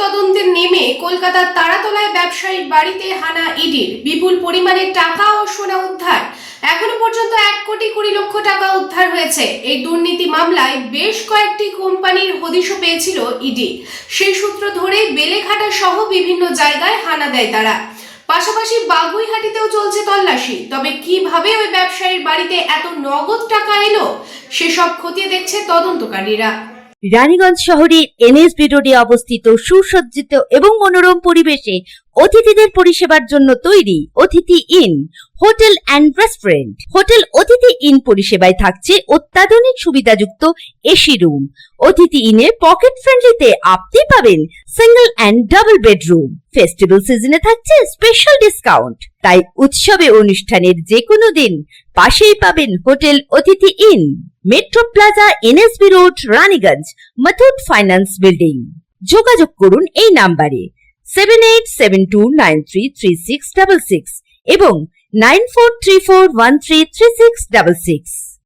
তদন্তে নেমে কলকাতার তারাতলায় ব্যবসায়ীর বাড়িতে হানা ইডির। বিপুল পরিমাণে টাকা ও সোনা উদ্ধার। এখনো পর্যন্ত 1,20,00,000 টাকা উদ্ধার হয়েছে। এই দুর্নীতি মামলায় বেশ কয়েকটি কোম্পানির হদিশও পেয়েছিল ইডি। সেই সূত্র ধরে বেলেঘাটা সহ বিভিন্ন জায়গায় হানা দেয় তারা। পাশাপাশি বাগুইহাটিতেও চলছে তল্লাশি। তবে কিভাবে ওই ব্যবসায়ীর বাড়িতে এত নগদ টাকা এলো সেসব খতিয়ে দেখছে তদন্তকারীরা। রানীগঞ্জ শহরের এনএসবি রোডে অবস্থিত সুসজ্জিত এবং মনোরম পরিবেশে অতিথিদের পরিষেবার জন্য তৈরি অতিথি in hotel and restaurant. Hotel অতিথি ইন পরিষেবায় থাকছে অত্যাধুনিক সুবিধাযুক্ত এসি রুম। অতিথি ইনে পকেট ফ্রেন্ডলিতে আপনি পাবেন single and double bedroom. Festival সিজনে থাকছে স্পেশাল ডিসকাউন্ট। তাই উৎসবে অনুষ্ঠানের যে কোনো দিন পাশেই পাবেন হোটেল অতিথি in, metro plaza, NSB road, Raniganj, Muthoot finance building. যোগাযোগ করুন এই নাম্বারে 7872933666 এবং 9434133666।